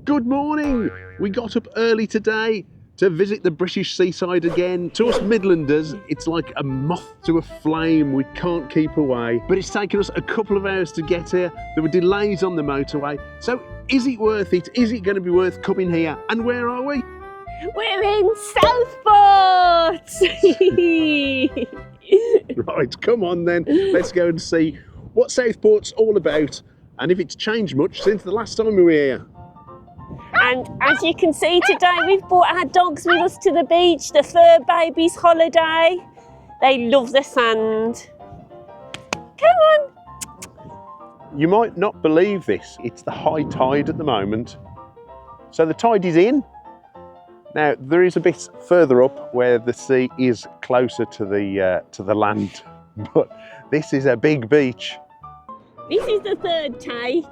Good morning! We got up early today to visit the British seaside again. To us Midlanders, it's like a moth to a flame. We can't keep away. But it's taken us a couple of hours to get here. There were delays on the motorway. So is it worth it? Is it going to be worth coming here? And where are we? We're in Southport! Right, come on then. Let's go and see what Southport's all about and if it's changed much since the last time we were here. And as you can see today, we've brought our dogs with us to the beach, the fur babies holiday. They love the sand. Come on. You might not believe this, it's the high tide at the moment. So the tide is in. Now there is a bit further up where the sea is closer to the land, but this is a big beach. This is the third take.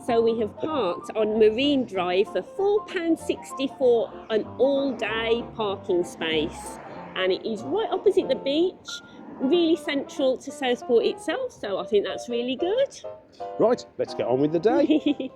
So we have parked on Marine Drive for £4.60 for an all-day parking space, and it is right opposite the beach, really central to Southport itself, so I think that's really good. Right, let's get on with the day.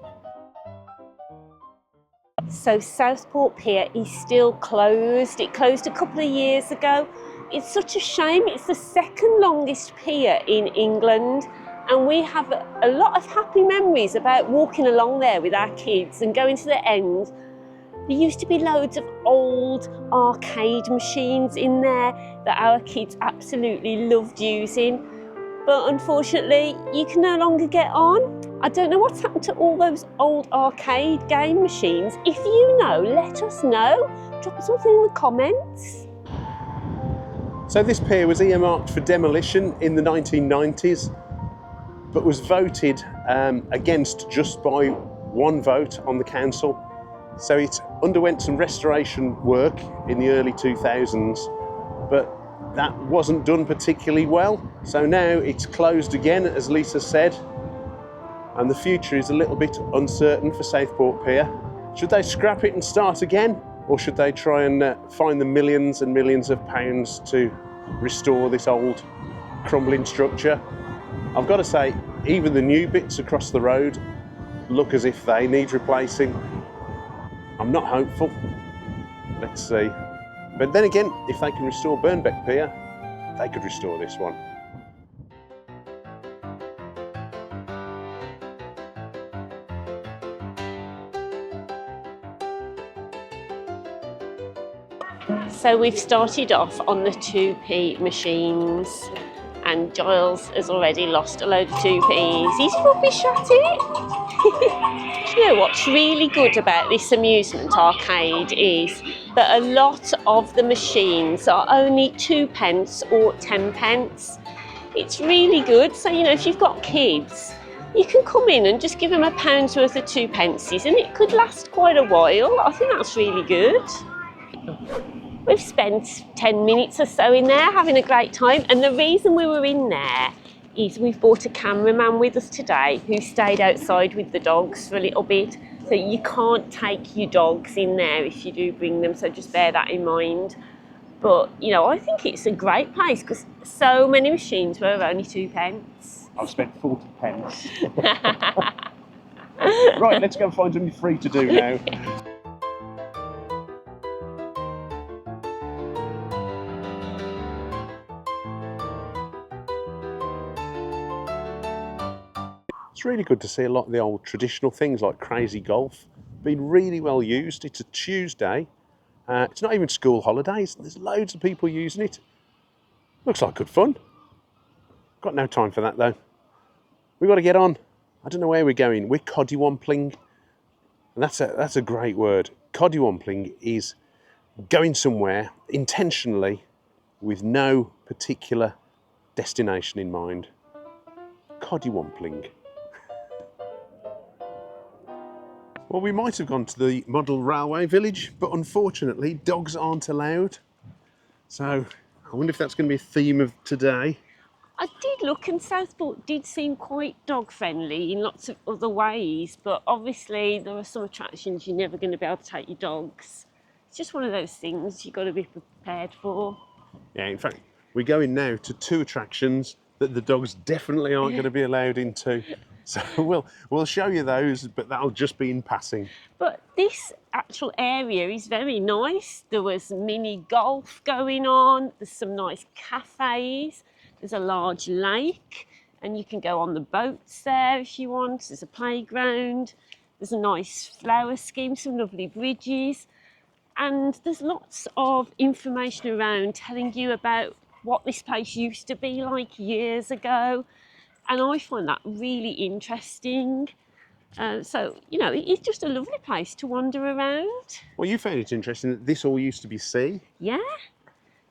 So Southport Pier is still closed. It closed a couple of years ago. It's such a shame. It's the second longest pier in England. And we have a lot of happy memories about walking along there with our kids and going to the end. There used to be loads of old arcade machines in there that our kids absolutely loved using. But unfortunately, you can no longer get on. I don't know what's happened to all those old arcade game machines. If you know, let us know. Drop something in the comments. So this pier was earmarked for demolition in the 1990s. But was voted against just by one vote on the council. So it underwent some restoration work in the early 2000s, but that wasn't done particularly well. So now it's closed again, as Lisa said, and the future is a little bit uncertain for Southport Pier. Should they scrap it and start again, or should they try and find the millions and millions of pounds to restore this old crumbling structure? I've got to say, even the new bits across the road look as if they need replacing. I'm not hopeful. Let's see. But then again, if they can restore Burnbeck Pier, they could restore this one. So we've started off on the 2p machines. And Giles has already lost a load of 2p's. He's rubbish at it. You know what's really good about this amusement arcade is that a lot of the machines are only 2p or 10p. It's really good. So, you know, if you've got kids, you can come in and just give them a pound's worth of 2p's and it could last quite a while. I think that's really good. We've spent 10 minutes or so in there having a great time, and the reason we were in there is we've brought a cameraman with us today who stayed outside with the dogs for a little bit, so you can't take your dogs in there if you do bring them, so just bear that in mind. But you know, I think it's a great place because so many machines were only 2p. I've spent 40p. Right, let's go and find something free to do now. It's really good to see a lot of the old traditional things like Crazy Golf being really well used. It's a Tuesday. It's not even school holidays. There's loads of people using it. Looks like good fun. Got no time for that though. We've got to get on. I don't know where we're going. We're coddywampling. And that's a great word. Coddywampling is going somewhere intentionally with no particular destination in mind. Coddywampling. Well, we might have gone to the model railway village, but unfortunately dogs aren't allowed. So I wonder if that's going to be a theme of today. I did look, and Southport did seem quite dog friendly in lots of other ways, but obviously there are some attractions you're never going to be able to take your dogs. It's just one of those things you've got to be prepared for. Yeah, in fact, we're going now to two attractions that the dogs definitely aren't going to be allowed into. So we'll show you those, but that'll just be in passing. But this actual area is very nice. There was mini golf going on. There's some nice cafes. There's a large lake, and you can go on the boats there if you want. There's a playground. There's a nice flower scheme, some lovely bridges. And there's lots of information around telling you about what this place used to be like years ago. And I find that really interesting. So, you know, it's just a lovely place to wander around. Well, you found it interesting that this all used to be sea. Yeah,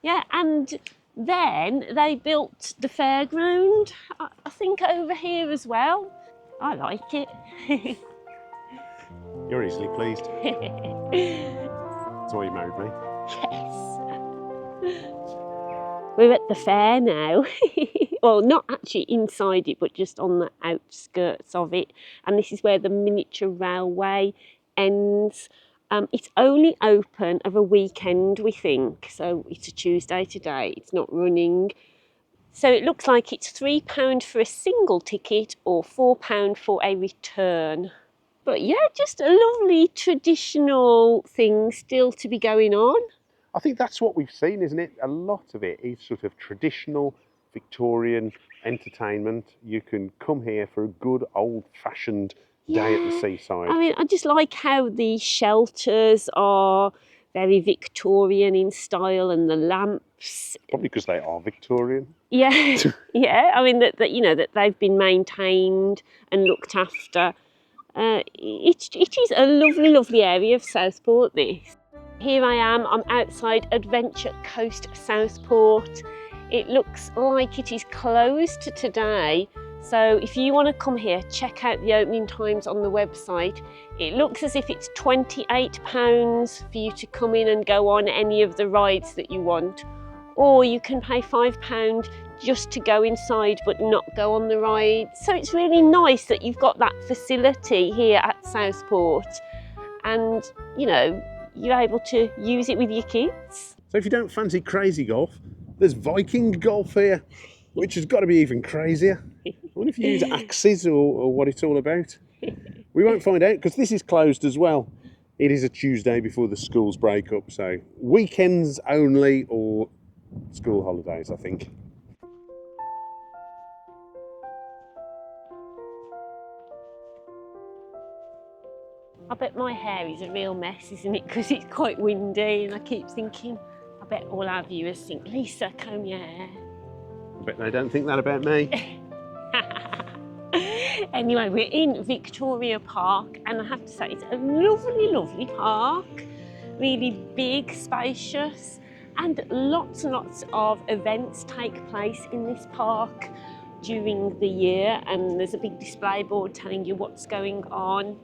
yeah. And then they built the fairground, I think, over here as well. I like it. You're easily pleased. That's why you married me. Yes. We're at the fair now. Well, not actually inside it, but just on the outskirts of it. And this is where the miniature railway ends. It's only open of a weekend, we think. So it's a Tuesday today. It's not running. So it looks like it's £3 for a single ticket or £4 for a return. But yeah, just a lovely traditional thing still to be going on. I think that's what we've seen, isn't it? A lot of it is sort of traditional Victorian entertainment. You can come here for a good old-fashioned day at the seaside. I mean, I just like how the shelters are very Victorian in style, and the lamps. Probably because they are Victorian. Yeah, yeah. I mean that you know that they've been maintained and looked after. It is a lovely, lovely area of Southport. This. Here I am. I'm outside Adventure Coast Southport. It looks like it is closed today. So if you want to come here, check out the opening times on the website. It looks as if it's £28 for you to come in and go on any of the rides that you want. Or you can pay £5 just to go inside but not go on the ride. So it's really nice that you've got that facility here at Southport. And, you know, you're able to use it with your kids. So if you don't fancy crazy golf, there's Viking golf here, which has got to be even crazier. I wonder if you use axes or what it's all about. We won't find out because this is closed as well. It is a Tuesday before the schools break up, so weekends only or school holidays, I think. I bet my hair is a real mess, isn't it? Because it's quite windy, and I keep thinking, I bet all our viewers think, Lisa, comb your hair. I bet they don't think that about me. Anyway, we're in Victoria Park, and I have to say it's a lovely, lovely park. Really big, spacious, and lots of events take place in this park during the year, and there's a big display board telling you what's going on.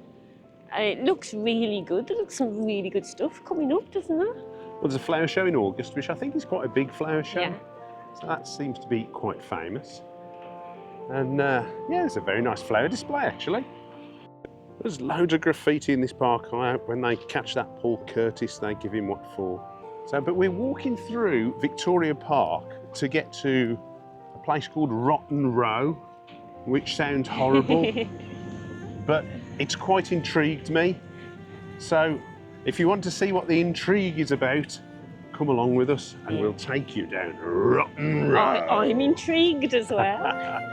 It looks really good. There looks some really good stuff coming up, doesn't there? Well, there's a flower show in August, which I think is quite a big flower show. Yeah. So that seems to be quite famous. And yeah, it's a very nice flower display, actually. There's loads of graffiti in this park. When they catch that Paul Curtis, they give him what for. So, but we're walking through Victoria Park to get to a place called Rotten Row, which sounds horrible, but it's quite intrigued me. So if you want to see what the intrigue is about, come along with us and we'll take you down Rotten Row. I'm intrigued as well.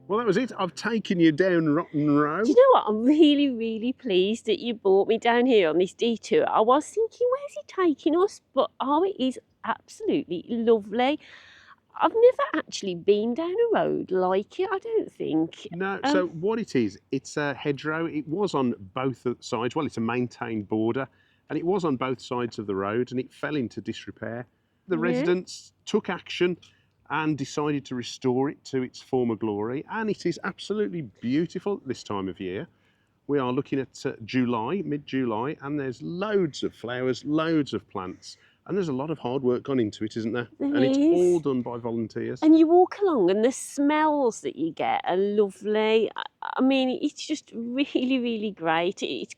Well, that was it. I've taken you down Rotten Row. Do you know what? I'm really, really pleased that you brought me down here on this detour. I was thinking, where's he taking us? But oh, it is absolutely lovely. I've never actually been down a road like it, I don't think. No, so what it is, it's a hedgerow. It was on both sides. Well, it's a maintained border, and it was on both sides of the road, and it fell into disrepair. The residents took action and decided to restore it to its former glory, and it is absolutely beautiful this time of year. We are looking at July, mid-July, and there's loads of flowers, loads of plants. And there's a lot of hard work gone into it, isn't there? There and is. It's all done by volunteers. And you walk along and the smells that you get are lovely. I mean, it's just really, really great. It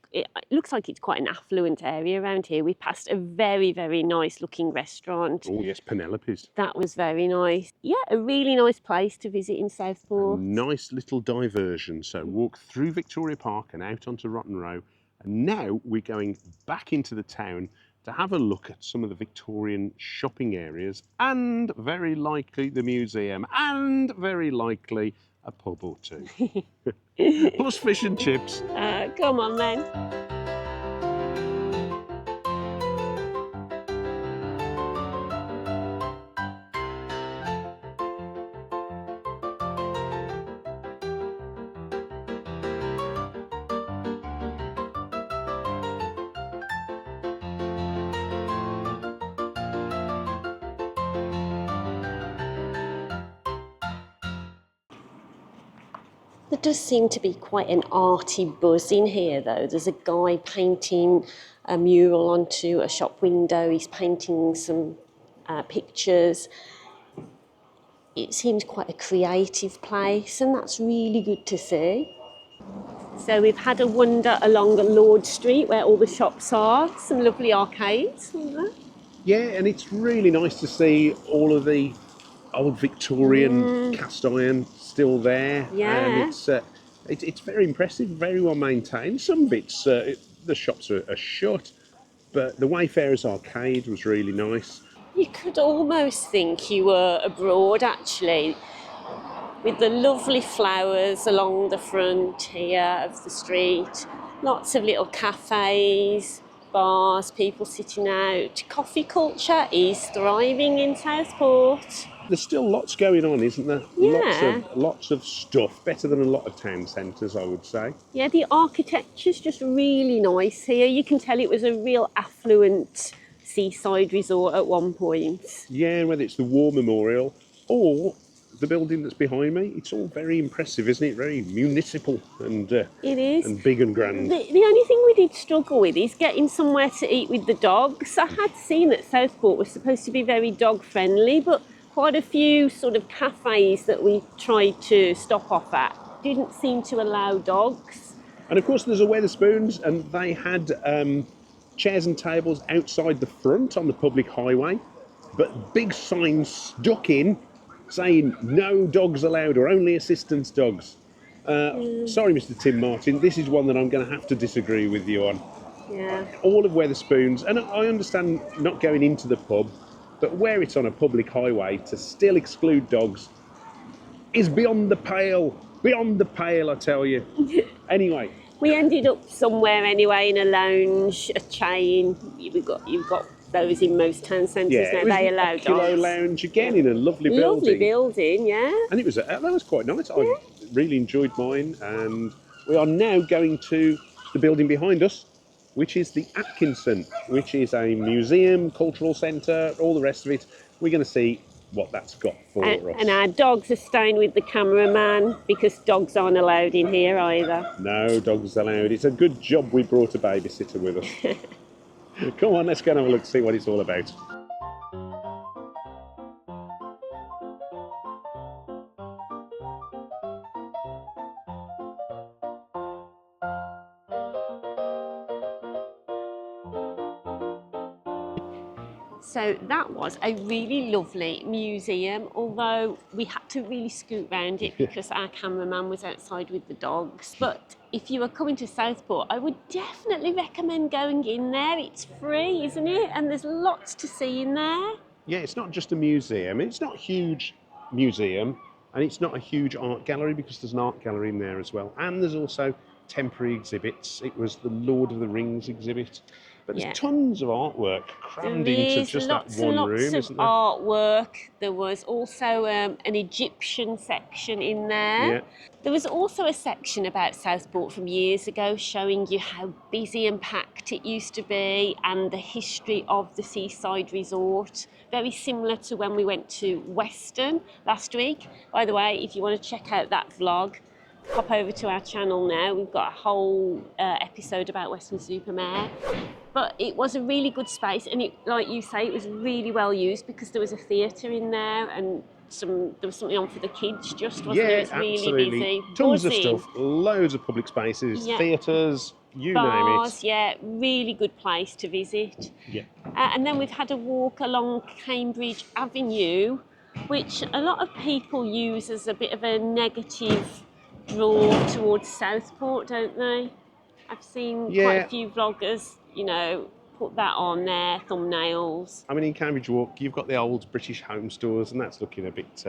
looks like it's quite an affluent area around here. We passed a very, very nice looking restaurant. Oh yes, Penelope's. That was very nice. Yeah, a really nice place to visit in Southport. A nice little diversion. So walk through Victoria Park and out onto Rotten Row. And now we're going back into the town to have a look at some of the Victorian shopping areas and very likely the museum and very likely a pub or two. Plus fish and chips. Come on then. There does seem to be quite an arty buzz in here though. There's a guy painting a mural onto a shop window. He's painting some pictures. It seems quite a creative place and that's really good to see. So we've had a wander along Lord Street where all the shops are. Some lovely arcades. Yeah, and it's really nice to see all of the old Victorian cast iron still there. Yeah. It's very impressive, very well maintained. Some bits, the shops are shut, but the Wayfarers Arcade was really nice. You could almost think you were abroad actually, with the lovely flowers along the front here of the street. Lots of little cafes, bars, people sitting out. Coffee culture is thriving in Southport. There's still lots going on, isn't there? Yeah. Lots of stuff. Better than a lot of town centres, I would say. Yeah, the architecture's just really nice here. You can tell it was a real affluent seaside resort at one point. Yeah, whether it's the War Memorial or the building that's behind me, it's all very impressive, isn't it? Very municipal and it is. And big and grand. The only thing we did struggle with is getting somewhere to eat with the dogs. I had seen that Southport was supposed to be very dog friendly, but quite a few sort of cafes that we tried to stop off at didn't seem to allow dogs. And of course there's a Wetherspoons, and they had chairs and tables outside the front on the public highway, but big signs stuck in saying no dogs allowed or only assistance dogs. Sorry, Mr. Tim Martin, this is one that I'm going to have to disagree with you on. Yeah. All of Wetherspoons, and I understand not going into the pub, but where it's on a public highway, to still exclude dogs is beyond the pale. Beyond the pale, I tell you. Anyway. We ended up somewhere anyway, in a lounge, a chain. You've got those in most town centres now. They allow dogs. Kilo Lounge again in a lovely building. Lovely building, yeah. And that was quite nice. I really enjoyed mine. And we are now going to the building behind us, which is the Atkinson, which is a museum, cultural centre, all the rest of it. We're going to see what that's got for us. And our dogs are staying with the cameraman because dogs aren't allowed in here either. No dogs allowed. It's a good job we brought a babysitter with us. Come on, let's go and have a look, see what it's all about. So that was a really lovely museum, although we had to really scoot round it because our cameraman was outside with the dogs. But if you are coming to Southport, I would definitely recommend going in there. It's free, isn't it? And there's lots to see in there. Yeah, it's not just a museum. It's not a huge museum, And it's not a huge art gallery because there's an art gallery in there as well. And there's also temporary exhibits. It was the Lord of the Rings exhibit. But there's tons of artwork crammed into just that one room, isn't there? Artwork. There was also an Egyptian section in there. Yeah. There was also a section about Southport from years ago showing you how busy and packed it used to be and the history of the Seaside resort. Very similar to when we went to Weston last week. By the way, if you want to check out that vlog, pop over to our channel now. We've got a whole episode about Weston-super-Mare. But it was a really good space, and it, like you say, it was really well used because there was a theatre in there and there was something on for the kids, just wasn't there? It's really busy. Tons of stuff, loads of public spaces, theatres, you Bars, name it. Yeah, really good place to visit. Yeah. And then we've had a walk along Cambridge Avenue, which a lot of people use as a bit of a negative draw towards Southport, don't they? I've seen quite a few vloggers, you know, put that on their thumbnails. I mean, in Cambridge Walk, you've got the old British home stores, and that's looking a bit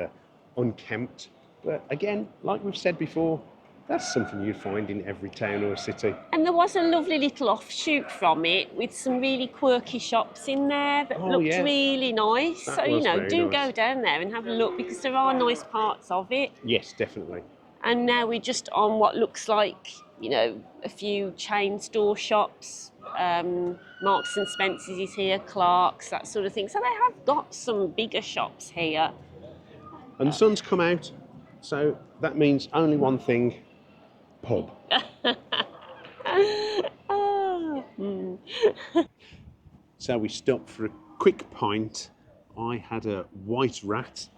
unkempt. But again, like we've said before, that's something you'd find in every town or city. And there was a lovely little offshoot from it with some really quirky shops in there that looked really nice. That so, you know, nice. Go down there and have a look because there are nice parts of it. Yes, definitely. And now we're just on what looks like, you know, a few chain store shops. Marks and Spencer's is here, Clark's, that sort of thing. So they have got some bigger shops here. And the sun's come out, so that means only one thing, pub. So we stopped for a quick pint. I had a white rat,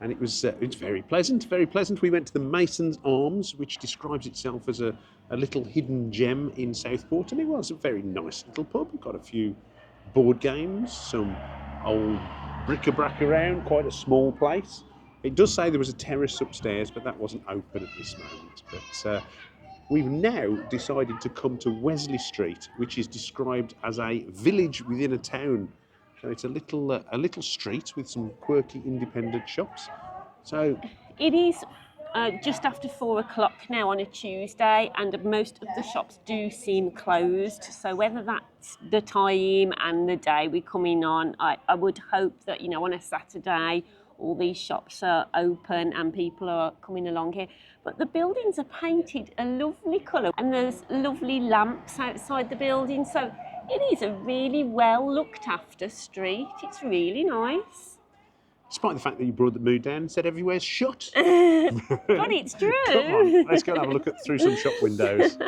and it's very pleasant, very pleasant. We went to the Mason's Arms, which describes itself as a little hidden gem in Southport, and it was a very nice little pub. We've got a few board games, some old bric-a-brac around, quite a small place. It does say there was a terrace upstairs, but that wasn't open at this moment. But we've now decided to come to Wesley Street, which is described as a village within a town. So it's a little street with some quirky independent shops. So it is just after 4 o'clock now on a Tuesday, and most of the shops do seem closed. So whether that's the time and the day we're coming on, I would hope that, you know, on a Saturday all these shops are open and people are coming along here. But the buildings are painted a lovely colour and there's lovely lamps outside the building. So it is a really well looked after street. It's really nice. Despite the fact that you brought the mood down and said everywhere's shut. But it's true. Come on, let's go and have a look through some shop windows.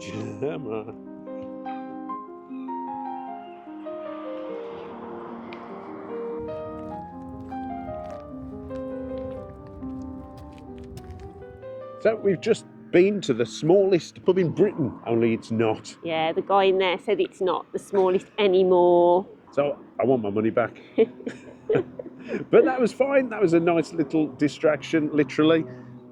Gemma. So we've just been to the smallest pub in Britain, only it's not. Yeah, the guy in there said it's not the smallest anymore. So I want my money back. But that was fine. That was a nice little distraction, literally.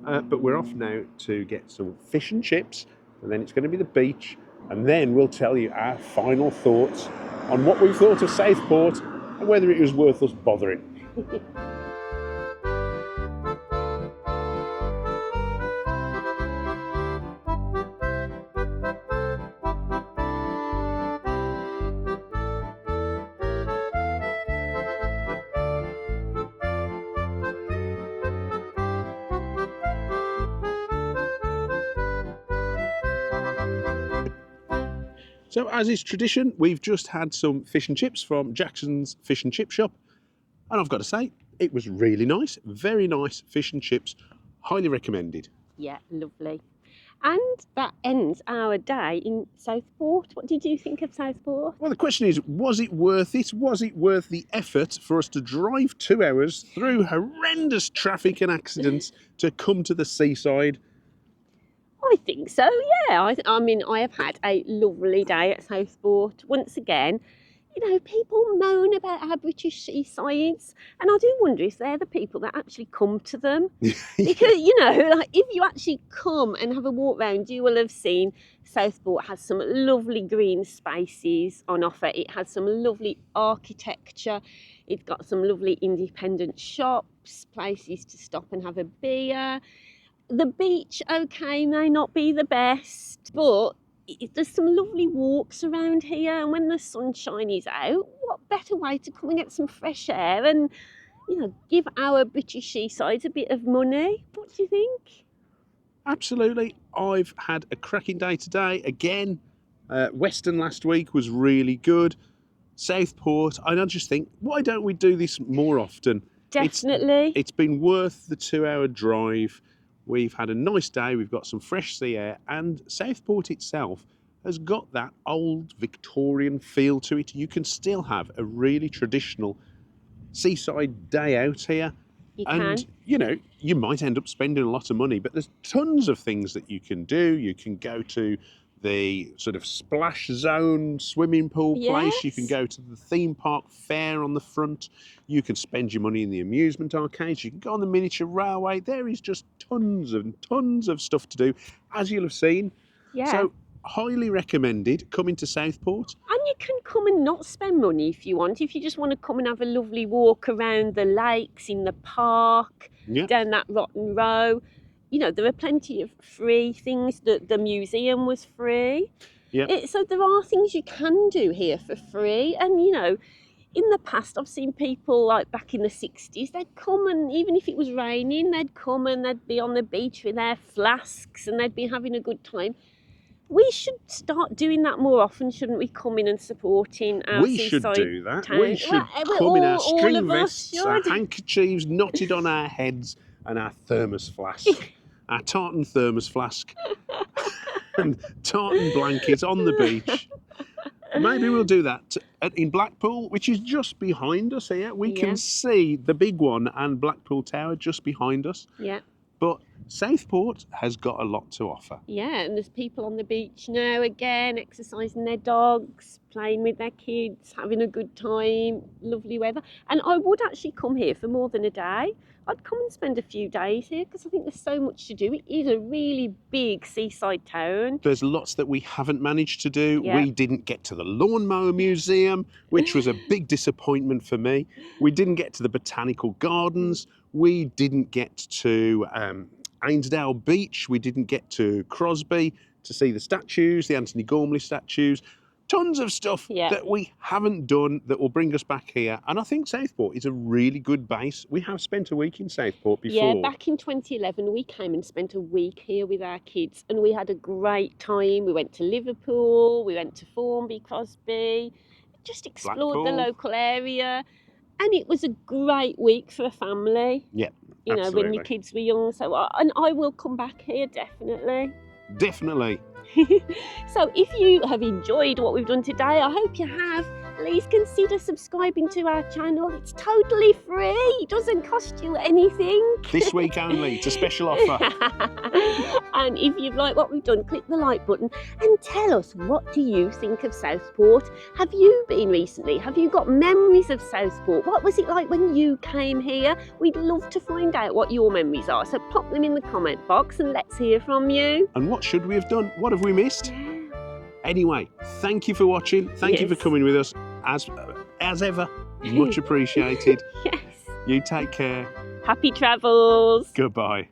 But we're off now to get some fish and chips, and then it's going to be the beach, and then we'll tell you our final thoughts on what we thought of Southport and whether it was worth us bothering. So, as is tradition, we've just had some fish and chips from Jackson's Fish and Chip Shop. And I've got to say, it was really nice. Very nice fish and chips. Highly recommended. Yeah, lovely. And that ends our day in Southport. What did you think of Southport? Well, the question is, was it worth it? Was it worth the effort for us to drive 2 hours through horrendous traffic and accidents to come to the seaside? I think so, yeah. I mean, I have had a lovely day at Southport. Once again, you know, people moan about our British seasides, and I do wonder if they're the people that actually come to them. Because, you know, like if you actually come and have a walk round, you will have seen Southport has some lovely green spaces on offer. It has some lovely architecture. It's got some lovely independent shops, places to stop and have a beer. The beach, okay, may not be the best, but there's some lovely walks around here, and when the sunshine is out, what better way to come and get some fresh air and, you know, give our British seasides a bit of money? What do you think? Absolutely. I've had a cracking day today. Again, Western last week was really good. Southport, and I just think, why don't we do this more often? Definitely. It's been worth the 2-hour drive. We've had a nice day, we've got some fresh sea air, and Southport itself has got that old Victorian feel to it. You can still have a really traditional seaside day out here. You and, can. you know, you might end up spending a lot of money, but there's tons of things that you can do. You can go to the sort of splash zone swimming pool place. You can Yes. go to the theme park fair on the front. You can spend your money in the amusement arcades. You can go on the miniature railway. There is just tons and tons of stuff to do, as you'll have seen. Yeah. So highly recommended coming to Southport. And you can come and not spend money if you want. If you just want to come and have a lovely walk around the lakes, in the park, Yeah. down that Rotten Row. You know, there are plenty of free things. The museum was free. Yeah. So there are things you can do here for free. And, you know, in the past, I've seen people like back in the 60s, they'd come and even if it was raining, they'd come and they'd be on the beach with their flasks and they'd be having a good time. We should start doing that more often, shouldn't we? Coming and supporting our We should seaside do that. town. We should Well, come in our all string of us vests, our should. handkerchiefs knotted on our heads, and our thermos flask, our tartan thermos flask, and tartan blankets on the beach. Maybe we'll do that in Blackpool, which is just behind us here. We Yeah. can see the big one and Blackpool Tower just behind us. Yeah. But Southport has got a lot to offer. Yeah, and there's people on the beach now again, exercising their dogs, playing with their kids, having a good time, lovely weather. And I would actually come here for more than a day. I'd come and spend a few days here because I think there's so much to do. It is a really big seaside town. There's lots that we haven't managed to do. Yeah. We didn't get to the Lawnmower Museum, which was a big disappointment for me. We didn't get to the Botanical Gardens. We didn't get to Ainsdale Beach. We didn't get to Crosby to see the statues, the Anthony Gormley statues. Tons of stuff Yeah. that we haven't done that will bring us back here. And I think Southport is a really good base. We have spent a week in Southport before. Yeah, back in 2011, we came and spent a week here with our kids and we had a great time. We went to Liverpool, we went to Formby, Crosby, just explored the Blackpool. local area. And it was a great week for a family. Yeah, You know, when your absolutely. kids were young. So, and I will come back here, definitely. Definitely. So if you have enjoyed what we've done today, I hope you have, please consider subscribing to our channel. It's totally free. It doesn't cost you anything. This week only. It's a special offer. And if you've liked what we've done, click the like button and tell us, what do you think of Southport? Have you been recently? Have you got memories of Southport? What was it like when you came here? We'd love to find out what your memories are. So pop them in the comment box and let's hear from you. And what should we have done? What have we missed? Anyway, thank you for watching. Thank you for Yes. coming with us. As ever, much appreciated. Yes. You take care. Happy travels. Goodbye.